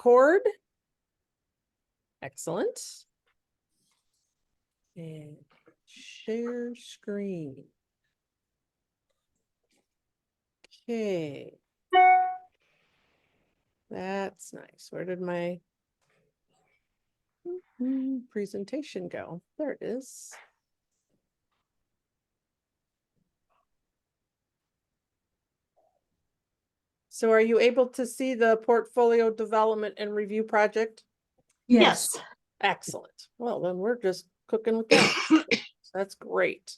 record. Excellent. And share screen. Okay. That's nice. Where did my presentation go? There it is. So are you able to see the portfolio development and review project? Yes. Excellent. Well, then we're just cooking with that. So that's great.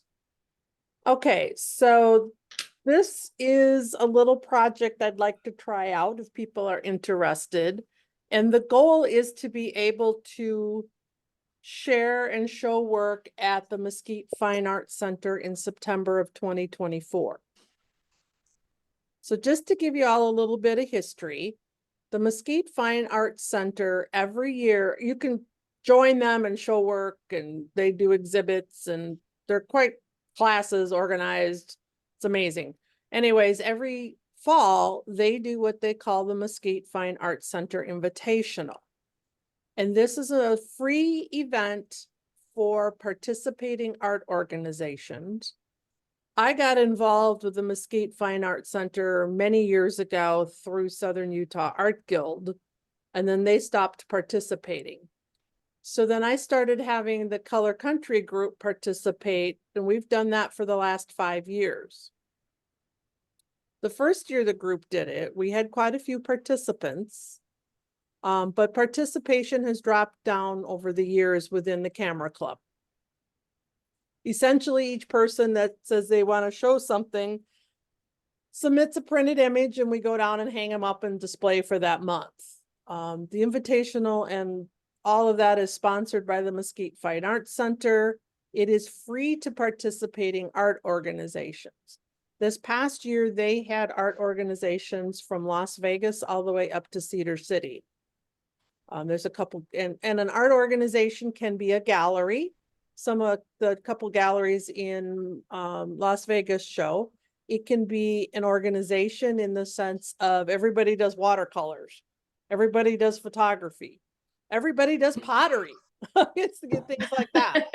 Okay, so this is a little project I'd like to try out if people are interested. And the goal is to be able to share and show work at the Mesquite Fine Arts Center in September of 2024. So just to give you all a little bit of history, the Mesquite Fine Arts Center, every year, you can join them and show work, and they do exhibits, and they're quite classes organized. It's amazing. Anyways, every fall, they do what they call the Mesquite Fine Arts Center Invitational. And this is a free event for participating art organizations. I got involved with the Mesquite Fine Arts Center many years ago through Southern Utah Art Guild, and then they stopped participating. So then I started having the Color Country group participate, and we've done that for the last 5 years. The first year the group did it, we had quite a few participants, but participation has dropped down over the years within the camera club. Essentially, each person that says they want to show something submits a printed image, and we go down and hang them up and display for that month. The Invitational and all of that is sponsored by the Mesquite Fine Arts Center. It is free to participating art organizations. This past year, they had art organizations from Las Vegas all the way up to Cedar City. There's a couple, and an art organization can be a gallery. Some of the couple galleries in Las Vegas show. It can be an organization in the sense of everybody does watercolors, everybody does photography, everybody does pottery. It's things like that.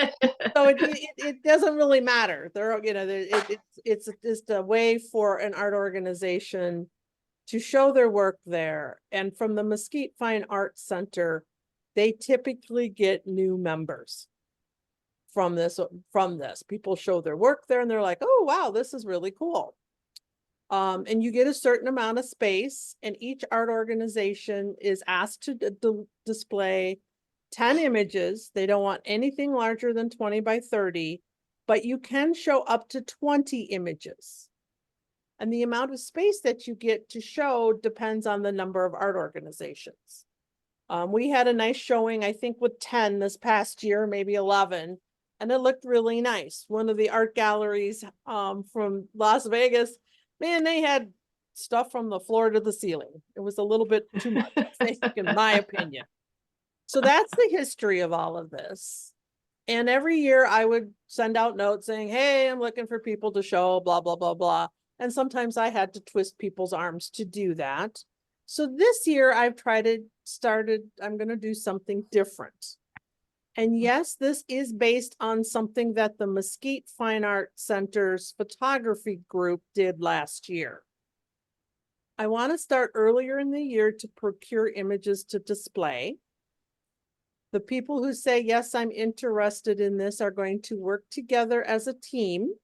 So it doesn't really matter. It's just a way for an art organization to show their work there. And from the Mesquite Fine Arts Center, they typically get new members. From this, people show their work there and they're like, oh, wow, this is really cool. And you get a certain amount of space, and each art organization is asked to display 10 images. They don't want anything larger than 20 by 30, but you can show up to 20 images. And the amount of space that you get to show depends on the number of art organizations. We had a nice showing, I think, with 10 this past year, maybe 11. And it looked really nice. One of the art galleries from Las Vegas, man, they had stuff from the floor to the ceiling. It was a little bit too much, I think, in my opinion. So that's the history of all of this. And every year I would send out notes saying, hey, I'm looking for people to show, blah, blah, blah, blah. And sometimes I had to twist people's arms to do that. So this year I'm going to do something different. And yes, this is based on something that the Mesquite Fine Arts Center's photography group did last year. I want to start earlier in the year to procure images to display. The people who say, yes, I'm interested in this are going to work together as a team.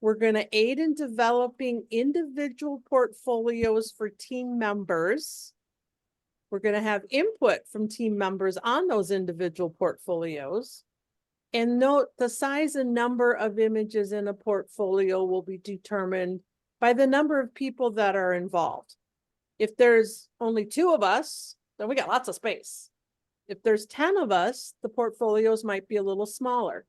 We're going to aid in developing individual portfolios for team members. We're going to have input from team members on those individual portfolios. And note, the size and number of images in a portfolio will be determined by the number of people that are involved. If there's only 2 of us, then we got lots of space. If there's 10 of us, the portfolios might be a little smaller.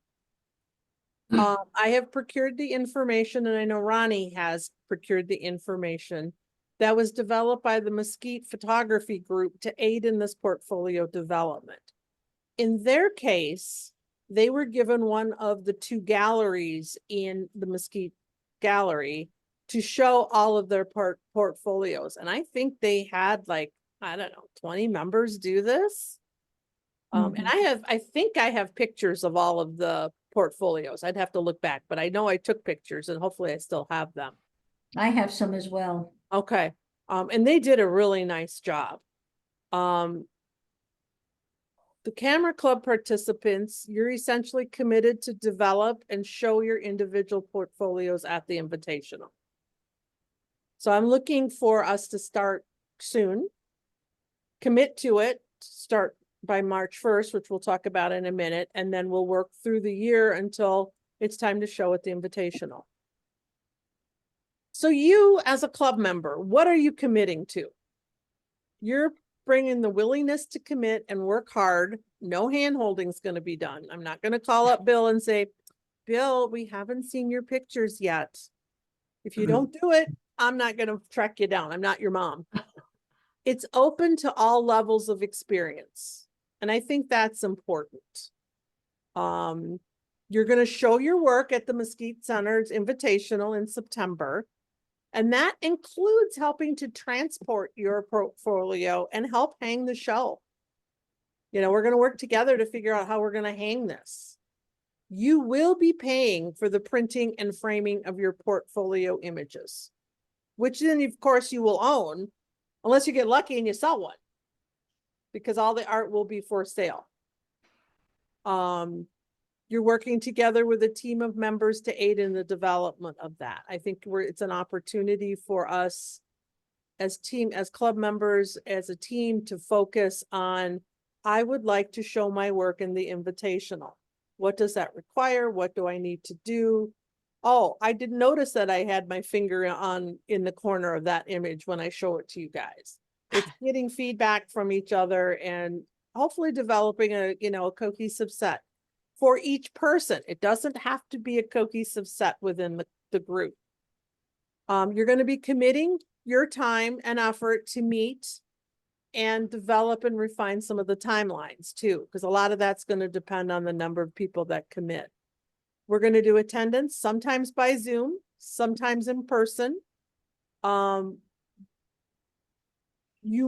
I have procured the information, and I know Ronnie has procured the information that was developed by the Mesquite Photography Group to aid in this portfolio development. In their case, they were given one of the 2 galleries in the Mesquite Gallery to show all of their portfolios. And I think they had like I don't know, 20 members do this. And I think I have pictures of all of the portfolios. I'd have to look back, but I know I took pictures and hopefully I still have them. I have some as well. Okay. And they did a really nice job. The Camera Club participants, you're essentially committed to develop and show your individual portfolios at the Invitational. So I'm looking for us to start soon. Commit to it, start by March 1st, which we'll talk about in a minute, and then we'll work through the year until it's time to show at the Invitational. So you, as a club member, what are you committing to? You're bringing the willingness to commit and work hard. No hand-holding is going to be done. I'm not going to call up Bill and say, Bill, we haven't seen your pictures yet. If you don't do it, I'm not going to track you down. I'm not your mom. It's open to all levels of experience. And I think that's important. You're going to show your work at the Mesquite Center's Invitational in September. And that includes helping to transport your portfolio and help hang the show. You know, we're going to work together to figure out how we're going to hang this. You will be paying for the printing and framing of your portfolio images, which then, of course, you will own, unless you get lucky and you sell one, because all the art will be for sale. You're working together with a team of members to aid in the development of that. I think it's an opportunity for us as club members, as a team, to focus on, I would like to show my work in the Invitational. What does that require? What do I need to do? Oh, I didn't notice that I had my finger in the corner of that image when I show it to you guys. It's getting feedback from each other and hopefully developing a cohesive set for each person. It doesn't have to be a cohesive set within the group. You're going to be committing your time and effort to meet and develop and refine some of the timelines too, because a lot of that's going to depend on the number of people that commit. We're going to do attendance, sometimes by Zoom, sometimes in person. You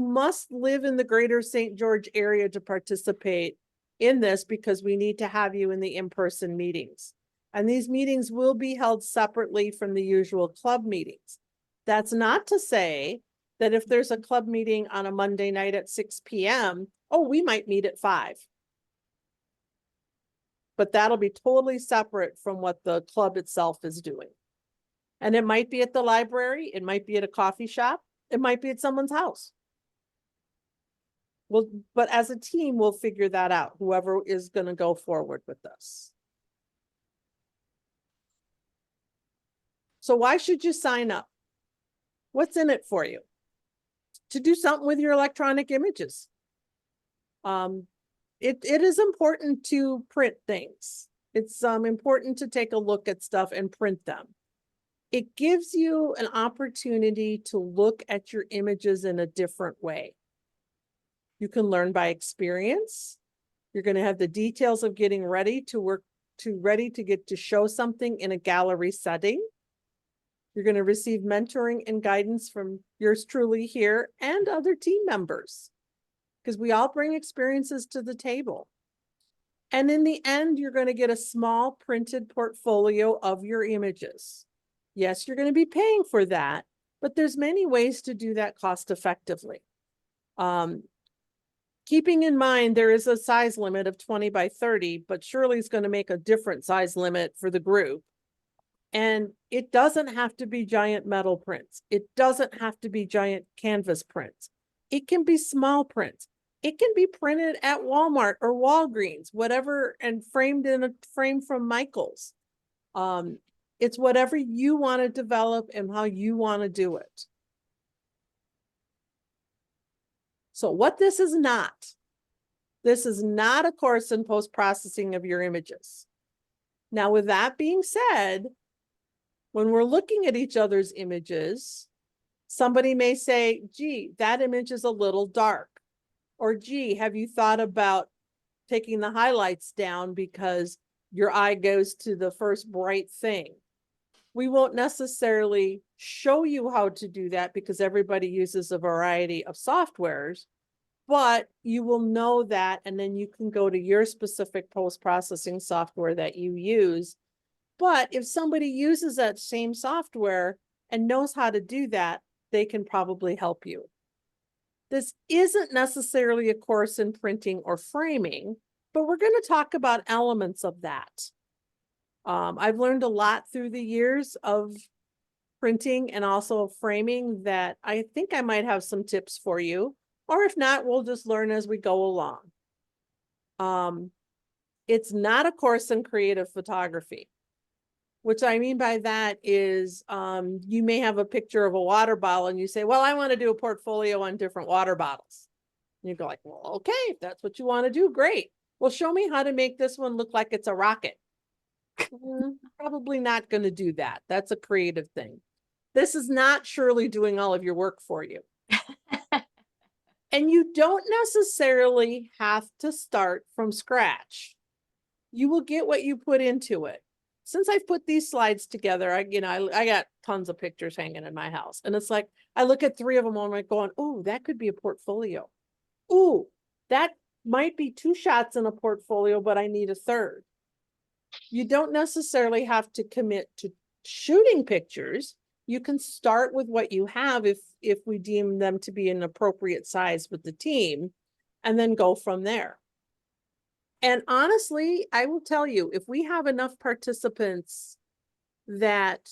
must live in the greater St. George area to participate in this, because we need to have you in the in-person meetings. And these meetings will be held separately from the usual club meetings. That's not to say that if there's a club meeting on a Monday night at 6 p.m., we might meet at 5. But that'll be totally separate from what the club itself is doing. And it might be at the library, it might be at a coffee shop, it might be at someone's house. Well, but as a team, we'll figure that out, whoever is going to go forward with this. So why should you sign up? What's in it for you? To do something with your electronic images. It is important to print things. It's important to take a look at stuff and print them. It gives you an opportunity to look at your images in a different way. You can learn by experience. You're going to have the details of getting ready to get to show something in a gallery setting. You're going to receive mentoring and guidance from yours truly here and other team members, because we all bring experiences to the table. And in the end, you're going to get a small printed portfolio of your images. Yes, you're going to be paying for that, but there's many ways to do that cost effectively. Keeping in mind, there is a size limit of 20 by 30, but Shirley's going to make a different size limit for the group. And it doesn't have to be giant metal prints. It doesn't have to be giant canvas prints. It can be small prints. It can be printed at Walmart or Walgreens, whatever, and framed in a frame from Michael's. It's whatever you want to develop and how you want to do it. So what this is not a course in post-processing of your images. Now, with that being said, when we're looking at each other's images, somebody may say, gee, that image is a little dark. Or, gee, have you thought about taking the highlights down because your eye goes to the first bright thing? We won't necessarily show you how to do that because everybody uses a variety of softwares, but you will know that, and then you can go to your specific post-processing software that you use. But if somebody uses that same software and knows how to do that, they can probably help you. This isn't necessarily a course in printing or framing, but we're going to talk about elements of that. I've learned a lot through the years of printing and also framing that I think I might have some tips for you, or if not, we'll just learn as we go along. It's not a course in creative photography. What I mean by that is you may have a picture of a water bottle and you say, well, I want to do a portfolio on different water bottles. And you go like, well, okay, if that's what you want to do, great. Well, show me how to make this one look like it's a rocket. Probably not going to do that. That's a creative thing. This is not Shirley doing all of your work for you. And you don't necessarily have to start from scratch. You will get what you put into it. Since I've put these slides together, I got tons of pictures hanging in my house. And it's like, I look at 3 of them and I'm going, oh, that could be a portfolio. Oh, that might be 2 shots in a portfolio, but I need a 3rd. You don't necessarily have to commit to shooting pictures. You can start with what you have if we deem them to be an appropriate size with the team, and then go from there. And honestly, I will tell you, if we have enough participants that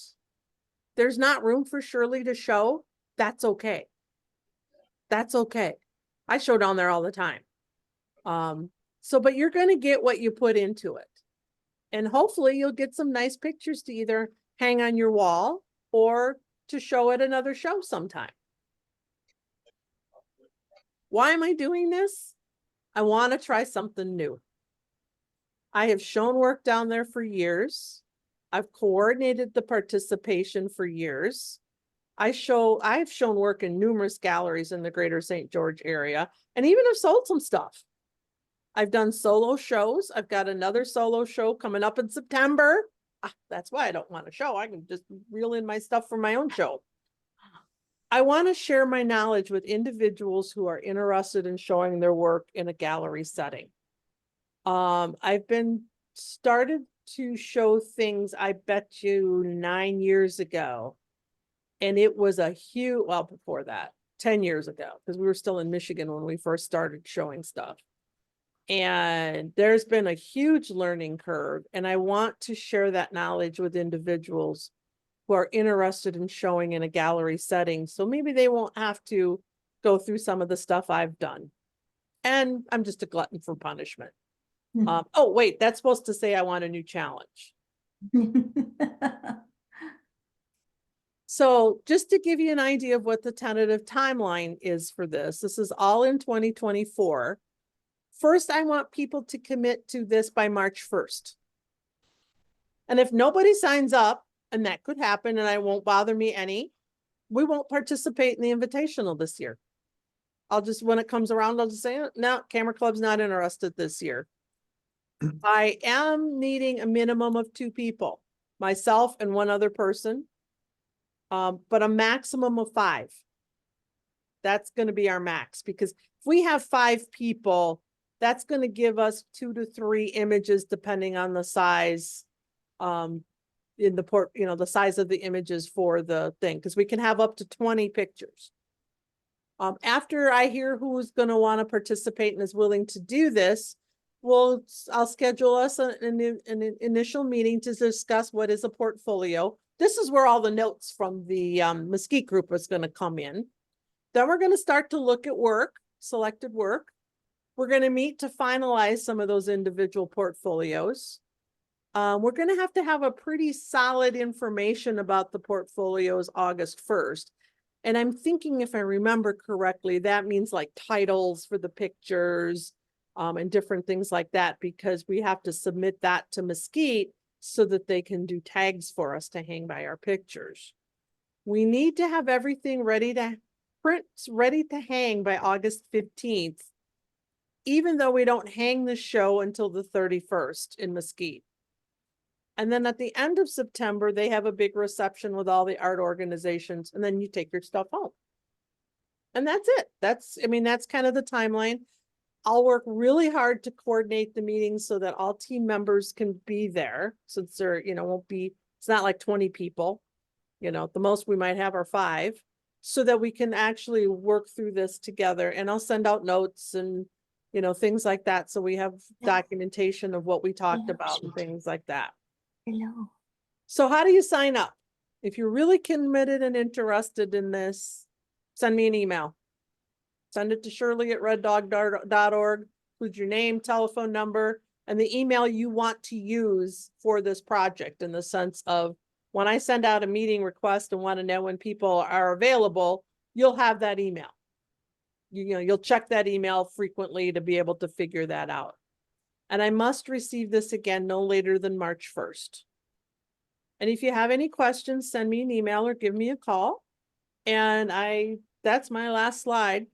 there's not room for Shirley to show, that's okay. That's okay. I show down there all the time. But you're going to get what you put into it. And hopefully you'll get some nice pictures to either hang on your wall or to show at another show sometime. Why am I doing this? I want to try something new. I have shown work down there for years. I've coordinated the participation for years. I've shown work in numerous galleries in the greater St. George area, and even have sold some stuff. I've done solo shows. I've got another solo show coming up in September. That's why I don't want to show. I can just reel in my stuff for my own show. I want to share my knowledge with individuals who are interested in showing their work in a gallery setting. I've been started to show things, I bet you 9 years ago. And it was a huge, well, before that, 10 years ago, because we were still in Michigan when we first started showing stuff. And there's been a huge learning curve. And I want to share that knowledge with individuals who are interested in showing in a gallery setting. So maybe they won't have to go through some of the stuff I've done. And I'm just a glutton for punishment. Oh, wait, that's supposed to say I want a new challenge. So just to give you an idea of what the tentative timeline is for this is all in 2024. First, I want people to commit to this by March 1st. And if nobody signs up, and that could happen, and it won't bother me any, we won't participate in the Invitational this year. When it comes around, I'll just say, no, Camera Club's not interested this year. I am needing a minimum of 2 people, myself and 1 other person, but a maximum of 5. That's going to be our max, because if we have 5 people, that's going to give us 2 to 3 images, depending on the size, in the the size of the images for the thing, because we can have up to 20 pictures. After I hear who's going to want to participate and is willing to do this, I'll schedule us an initial meeting to discuss what is a portfolio. This is where all the notes from the Mesquite group is going to come in. Then we're going to start to look at selected work. We're going to meet to finalize some of those individual portfolios. We're going to have a pretty solid information about the portfolios August 1st. And I'm thinking, if I remember correctly, that means like titles for the pictures, and different things like that, because we have to submit that to Mesquite so that they can do tags for us to hang by our pictures. We need to have everything ready to print, ready to hang by August 15th, even though we don't hang the show until the 31st in Mesquite. And then at the end of September, they have a big reception with all the art organizations, and then you take your stuff home. And that's it. I mean, that's kind of the timeline. I'll work really hard to coordinate the meetings so that all team members can be there, since there, won't be, it's not like 20 people. The most we might have are 5, so that we can actually work through this together. And I'll send out notes and, things like that. So we have documentation of what we talked about and things like that. Hello. So how do you sign up? If you're really committed and interested in this, send me an email. Send it to shirley@reddog.org. Include your name, telephone number, and the email you want to use for this project, in the sense of, when I send out a meeting request and want to know when people are available, you'll have that email. You'll check that email frequently to be able to figure that out. And I must receive this again no later than March 1st. And if you have any questions, send me an email or give me a call. And that's my last slide.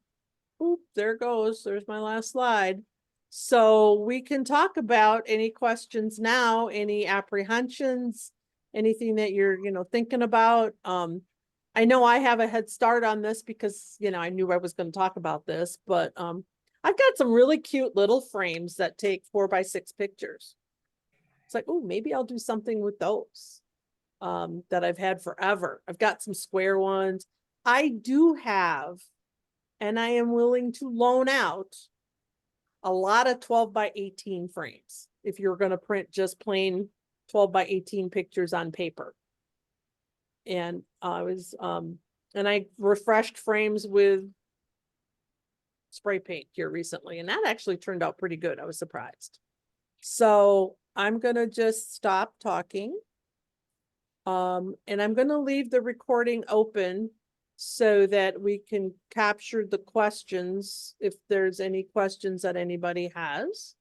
Oop, there it goes. There's my last slide. So we can talk about any questions now, any apprehensions, anything that you're, thinking about. I know I have a head start on this because, I knew I was going to talk about this, but I've got some really cute little frames that take 4x6 pictures. It's like, oh, maybe I'll do something with those that I've had forever. I've got some square ones. I do have, and I am willing to loan out a lot of 12x18 frames if you're going to print just plain 12x18 pictures on paper. And I refreshed frames with spray paint here recently, and that actually turned out pretty good. I was surprised. So I'm going to just stop talking. And I'm going to leave the recording open so that we can capture the questions, if there's any questions that anybody has.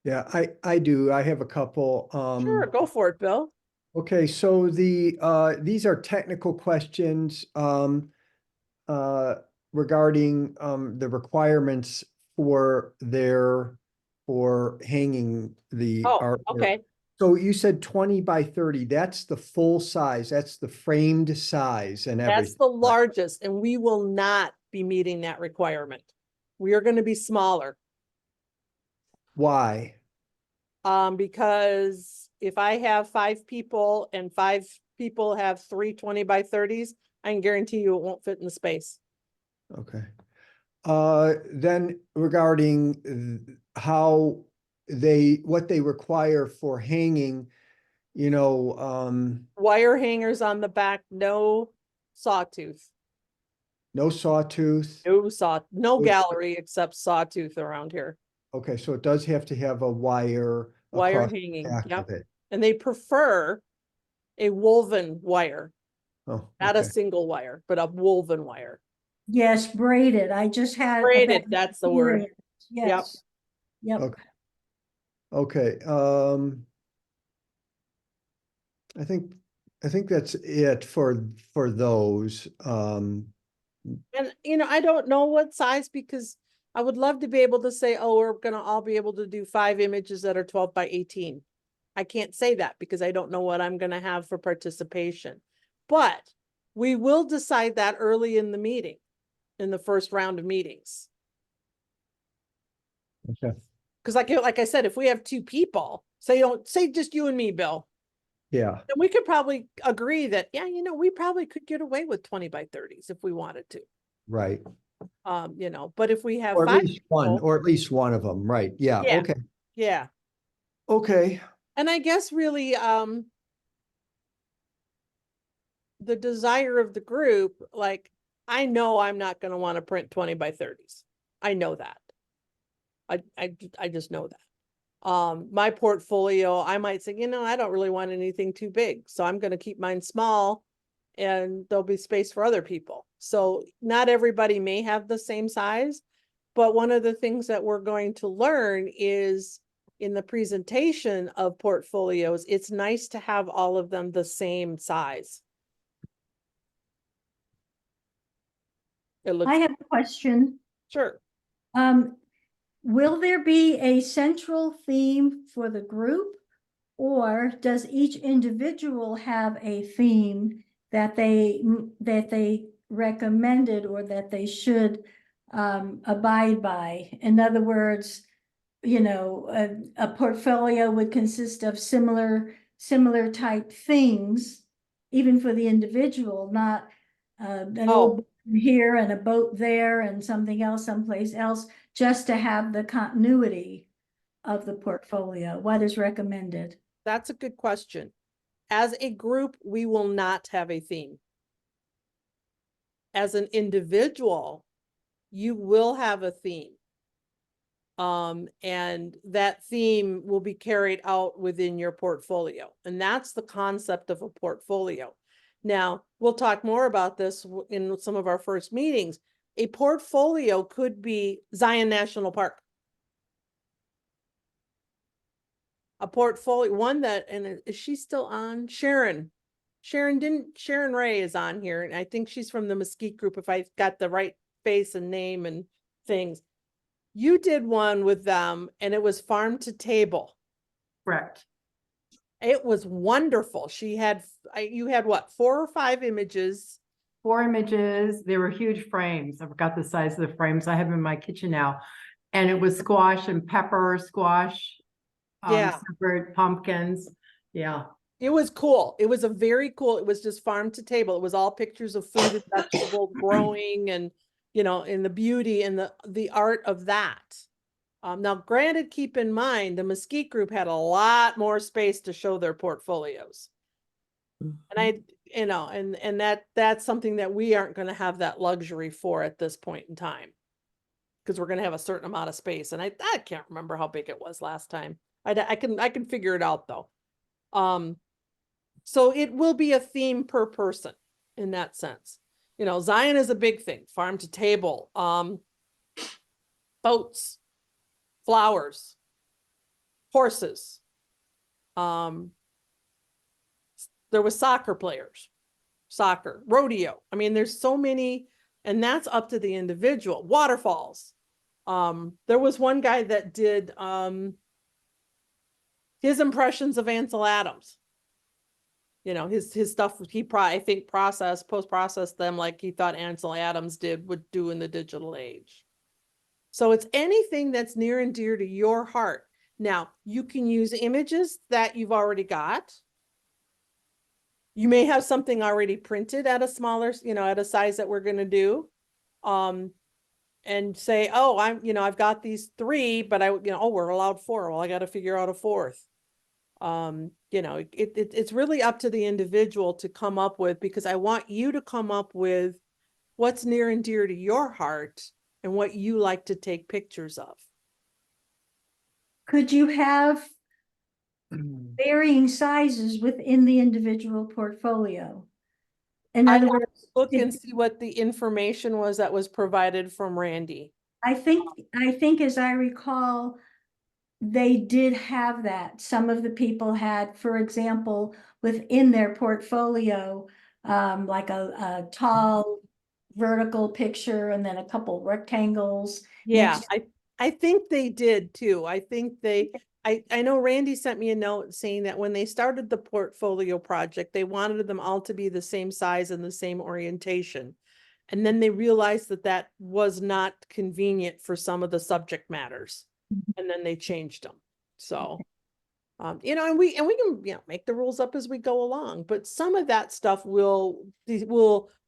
Yeah, I do. I have a couple. Sure, go for it, Bill. Okay, so these are technical questions regarding the requirements for hanging the artwork. Okay. So you said 20x30. That's the full size. That's the framed size and everything. That's the largest, and we will not be meeting that requirement. We are going to be smaller. Why? Because if I have 5 people and 5 people have 3 20x30s, I can guarantee you it won't fit in the space. Okay. Then regarding what they require for hanging, Wire hangers on the back, no sawtooth. no sawtooth. No gallery except sawtooth around here. Okay, so it does have to have a wire across the Hanging, back yep. of it. And they prefer a woven wire, Oh, not a okay. single wire, but a woven wire. Yes, braided. I just had. Braided, that's the word. experience. Yes. Yep. Okay. Okay. I think that's it for those. And I don't know what size, because I would love to be able to say, oh, we're gonna all be able to do 5 images that are 12x18. I can't say that because I don't know what I'm gonna have for participation. But we will decide that early in the meeting, in the first round of meetings. Okay. Because like I said, if we have 2 people, say just you and me, Bill, Yeah. then we could probably agree that, yeah, we probably could get away with 20x30s if we wanted to. Right. But if we have Or 5 at least one, people, or at least one of them. Right. Yeah. Yeah. Okay. yeah. Okay. And I guess really, the desire of the group, like, I know I'm not going to want to print 20x30s. I know that. I just know that. My portfolio, I might say, I don't really want anything too big, so I'm going to keep mine small, and there'll be space for other people. So not everybody may have the same size, but one of the things that we're going to learn is, in the presentation of portfolios, it's nice to have all of them the same size. I have a question. Sure. Will there be a central theme for the group, Or does each individual have a theme that they recommended or that they should abide by? In other words, you know, a portfolio would consist of similar type things, even for the individual, not an old boat here and a boat there and something else someplace else, just to have the continuity of the portfolio. What is recommended? That's a good question. As a group, we will not have a theme. As an individual, you will have a theme. And that theme will be carried out within your portfolio. And that's the concept of a portfolio. Now, we'll talk more about this in some of our first meetings. A portfolio could be Zion National Park. A portfolio, one that, and is she still on? Sharon Ray is on here, and I think she's from the Mesquite group, if I got the right face and name and things. You did one with them, and it was farm to table. Correct. It was wonderful. You had what, 4 or 5 images? 4 images. They were huge frames. I forgot the size of the frames. I have them in my kitchen now. And it was squash and pepper squash. Yeah. Separate pumpkins. Yeah. It was cool. It was it was just farm to table. It was all pictures of food and vegetables growing, and, you know, and the beauty and the art of that. Now, granted, keep in mind, the Mesquite group had a lot more space to show their portfolios. And that's something that we aren't going to have that luxury for at this point in time, because we're going to have a certain amount of space. And I can't remember how big it was last time. I can figure it out though. So it will be a theme per person in that sense. You know, Zion is a big thing, farm to table, boats, flowers, horses. There was soccer players, rodeo. I mean, there's so many, and that's up to the individual. Waterfalls. There was one guy that did his impressions of Ansel Adams. You know, his stuff, I think post-processed them like he thought Ansel Adams would do in the digital age. So it's anything that's near and dear to your heart. Now, you can use images that you've already got. You may have something already printed at a smaller, at a size that we're going to do. And say, oh, I've got these 3, but we're allowed 4. Well, I got to figure out a 4th. It's really up to the individual to come up with, because I want you to come up with what's near and dear to your heart and what you like to take pictures of. Could you have varying sizes within the individual portfolio? In other words, look and see what the information was that was provided from Randy. I think as I recall, they did have that. Some of the people had, for example, within their portfolio, like a tall vertical picture and then a couple rectangles. Yeah, I think they did too. I think I know Randy sent me a note saying that when they started the portfolio project, they wanted them all to be the same size and the same orientation. And then they realized that was not convenient for some of the subject matters. And then they changed them. So, and we can, make the rules up as we go along, but some of that stuff will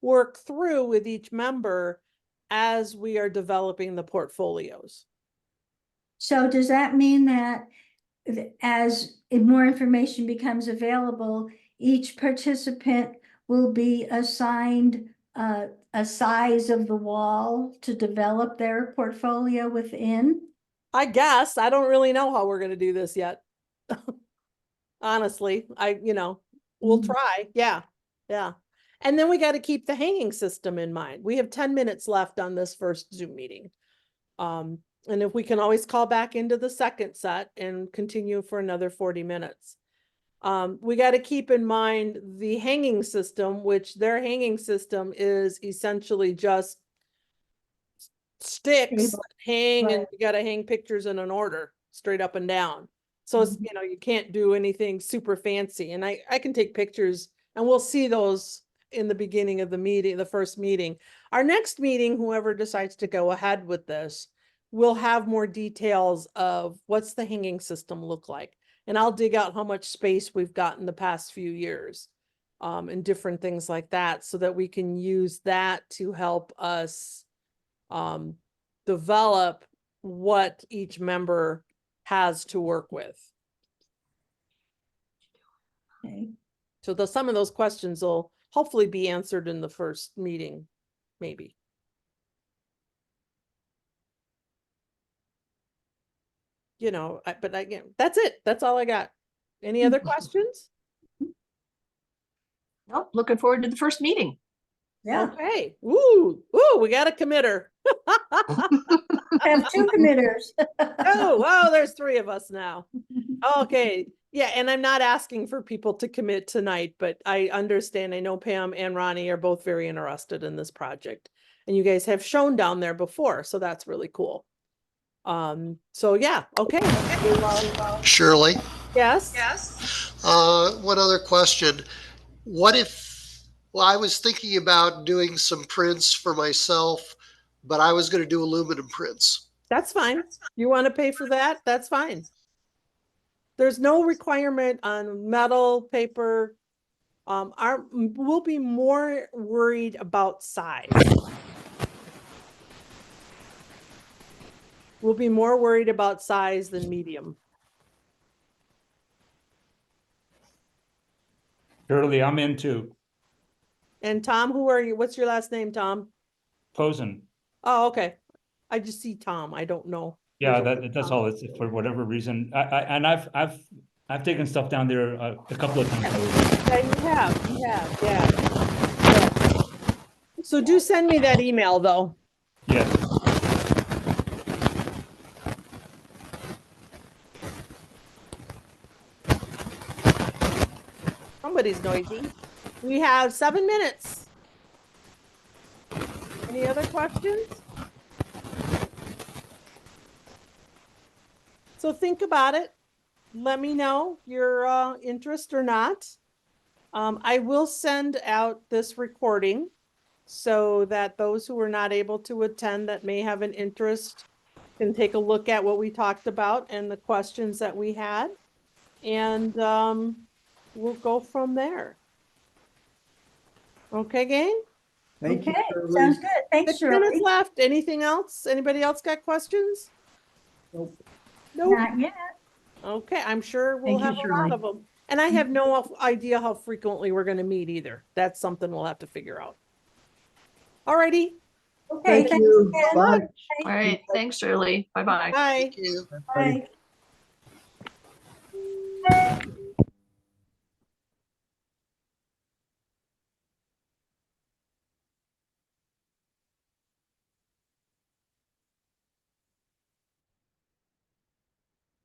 work through with each member as we are developing the portfolios. So does that mean that as more information becomes available, each participant will be assigned a size of the wall to develop their portfolio within? I guess. I don't really know how we're going to do this yet. Honestly, we'll try. Yeah. Yeah. And then we got to keep the hanging system in mind. We have 10 minutes left on this first Zoom meeting. And if we can always call back into the second set and continue for another 40 minutes. We got to keep in mind the hanging system, which their hanging system is essentially just sticks, hang, and you got to hang pictures in an order straight up and down. So it's, you know, you can't do anything super fancy, and I can take pictures and we'll see those in the beginning of the meeting, the first meeting. Our next meeting, whoever decides to go ahead with this, will have more details of what's the hanging system look like. And I'll dig out how much space we've got in the past few years, and different things like that, so that we can use that to help us develop what each member has to work with. Okay. So some of those questions will hopefully be answered in the first meeting, maybe. You know, but again, that's it. That's all I got. Any other questions? Nope, looking forward to the first meeting. Yeah, Okay. Ooh, we got a committer. have two committers. Oh, wow, there's 3 of us now. Okay. Yeah, and I'm not asking for people to commit tonight, but I understand. I know Pam and Ronnie are both very interested in this project. And you guys have shown down there before, so that's really cool. So yeah, okay. Shirley, Yes. one other question. What if, well, I was thinking about doing some prints for myself, but I was going to do aluminum prints. That's fine. You want to pay for that? That's fine. There's no requirement on metal, paper. We'll be more worried about size. We'll be more worried about size than medium. Shirley, I'm into And Tom, who are you? What's your last name, Tom? posing. Oh, okay. I just see Tom. I don't know. Yeah, There's that's Tom. all. It's for whatever reason. I've taken stuff down there a couple of times. Yeah, yeah. So do send me that email though. Yes. Somebody's noisy. We have 7 minutes. Any other questions? So think about it. Let me know your interest or not. I will send out this recording so that those who were not able to attend that may have an interest can take a look at what we talked about and the questions that we had. And we'll go from there. Okay, gang? Thank you, Okay, Shirley. sounds good. Thanks, 6 minutes Shirley. left. Anything else? Anybody else got questions? Nope. Nope. Not yet. Okay, I'm sure we'll Thank you, have a lot Shirley. of them. And I have no idea how frequently we're gonna meet either. That's something we'll have to figure out. Alrighty, Okay, Thank thanks you. again. Bye. All right, thanks, Shirley. Bye-bye. bye. Thank you. Bye.